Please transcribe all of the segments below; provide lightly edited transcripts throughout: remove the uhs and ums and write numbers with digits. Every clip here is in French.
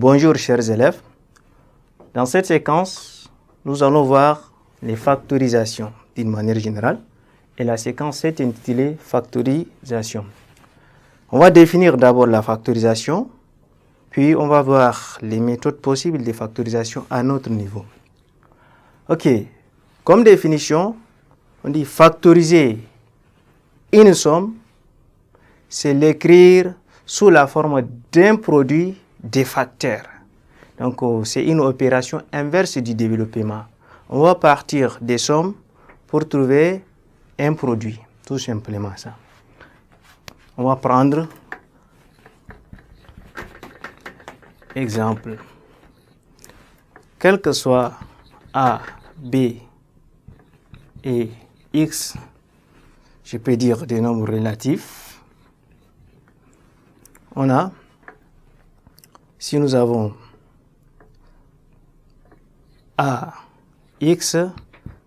Bonjour chers élèves. Dans cette séquence, nous allons voir les factorisations d'une manière générale et la séquence est intitulée factorisation. On va définir d'abord la factorisation, puis on va voir les méthodes possibles de factorisation à notre niveau. Ok, comme définition, on dit factoriser une somme, c'est l'écrire sous la forme d'un produit de facteurs. Donc, c'est une opération inverse du développement. On va partir des sommes pour trouver un produit, tout simplement ça. On va prendre exemple. Quel que soit A, B et X, je peux dire des nombres relatifs. On a, si nous avons AX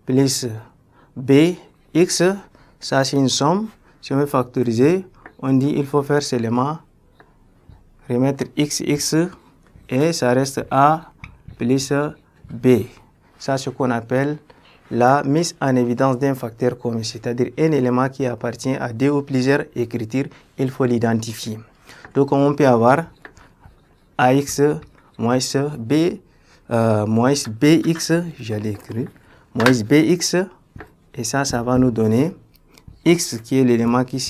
plus BX, ça c'est une somme. Si on veut factoriser, on dit il faut faire seulement remettre XX et ça reste A plus B. Ça c'est ce qu'on appelle la mise en évidence d'un facteur commun, c'est-à-dire un élément qui appartient à deux ou plusieurs écritures, il faut l'identifier. Donc on peut avoir AX moins B moins BX, j'allais écrire, moins BX, et ça va nous donner X qui est l'élément qui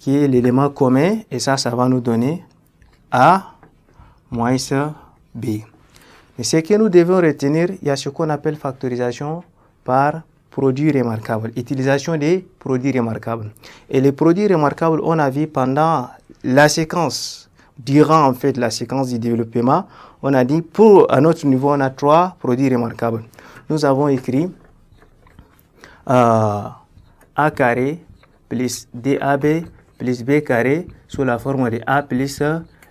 est l'élément commun, et ça va nous donner A moins B. Mais ce que nous devons retenir, il y a ce qu'on appelle factorisation par produit remarquable, utilisation des produits remarquables. Et les produits remarquables, on a vu pendant la séquence, durant en fait la séquence du développement, on a dit à notre niveau, on a trois produits remarquables. Nous avons écrit A carré plus DAB plus B carré sous la forme de A plus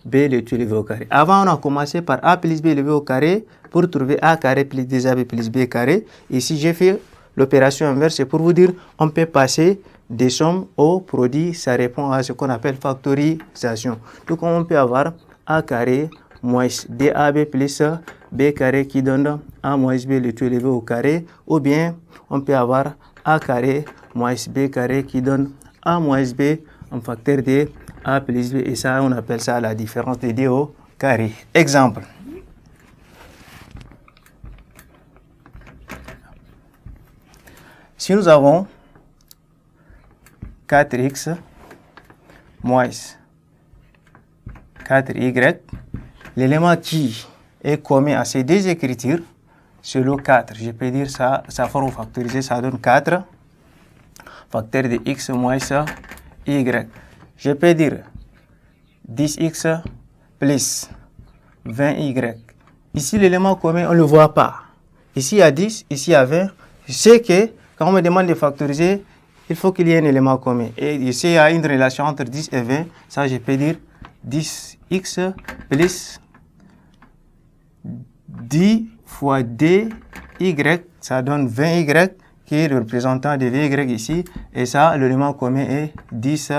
B le tout élevé au carré. Avant, on a commencé par A plus B élevé au carré pour trouver A carré plus 2AB plus B carré. Ici, j'ai fait l'opération inverse, c'est pour vous dire on peut passer des sommes au produit, ça répond à ce qu'on appelle factorisation. Donc on peut avoir A carré moins DAB plus B carré qui donne A moins B le tout élevé au carré, ou bien on peut avoir A carré moins B carré qui donne A moins B en facteur de A plus B, et ça on appelle ça la différence de D au carré. Exemple. Si nous avons 4x moins 4y, l'élément qui est commun à ces deux écritures, c'est le 4. Je peux dire ça, sa forme factorisée, ça donne 4 facteur de x moins y. Je peux dire 10x plus 20y. Ici, l'élément commun, on ne le voit pas. Ici, il y a 10, ici, il y a 20. Je sais que quand on me demande de factoriser, il faut qu'il y ait un élément commun. Et ici, il y a une relation entre 10 et 20. Ça, je peux dire 10x plus 10 fois dy, ça donne 20y, qui est le représentant de vy ici. Et ça, l'élément commun est 10,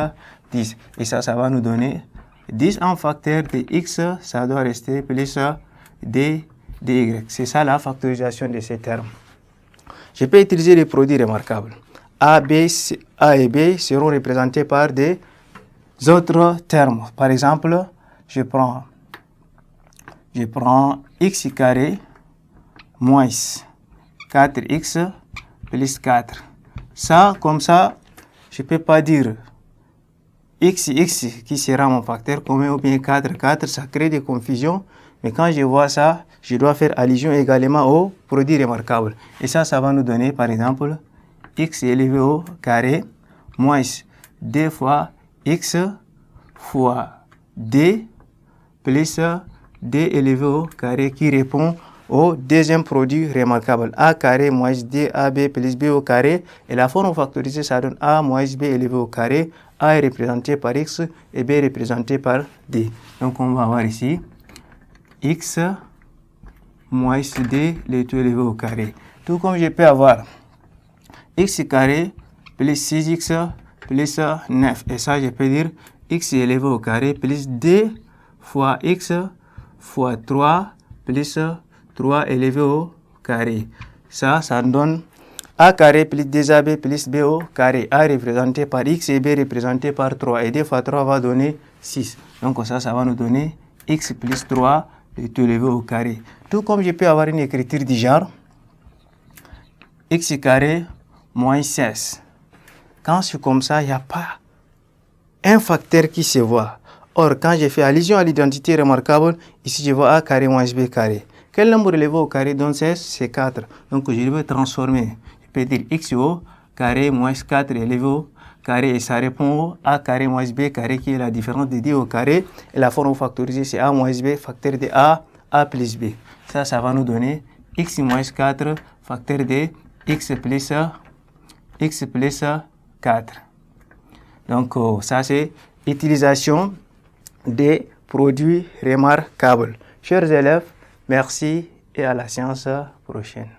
10. Et ça va nous donner 10 en facteur de x, ça doit rester plus dy. C'est ça la factorisation de ces termes. Je peux utiliser les produits remarquables. A et B seront représentés par des autres termes. Par exemple, je prends x carré moins 4x plus 4. Ça, comme ça, je ne peux pas dire x qui sera mon facteur commun ou bien 4, ça crée des confusions. Mais quand je vois ça, je dois faire allusion également aux produits remarquables. Et ça va nous donner, par exemple, x élevé au carré moins 2 fois x fois d plus d élevé au carré qui répond au deuxième produit remarquable. A carré moins DAB plus B au carré. Et la forme factorisée, ça donne A moins B élevé au carré. A est représenté par x et B est représenté par d. Donc on va avoir ici x moins d le tout élevé au carré. Tout comme je peux avoir x carré plus 6x plus 9. Et ça, je peux dire x élevé au carré plus 2 fois x fois 3 plus 3 élevé au carré. Ça donne a carré plus 2ab plus b au carré. A représenté par x et b représenté par 3. Et 2 fois 3 va donner 6. Donc ça va nous donner x plus 3 tout élevé au carré. Tout comme je peux avoir une écriture du genre x carré moins 16. Quand c'est comme ça, il n'y a pas un facteur qui se voit. Or, quand je fais allusion à l'identité remarquable, ici je vois a carré moins b carré. Quel nombre élevé au carré donne 16? C'est 4. Donc je vais transformer. Je peux dire x au carré moins 4 élevé au carré et ça répond au a carré moins b carré qui est la différence de 2 au carré. Et la forme factorisée c'est a moins b facteur de a plus b. Ça va nous donner x moins 4 facteur de x plus 4. Donc ça c'est utilisation des produits remarquables. Chers élèves, merci et à la séance prochaine.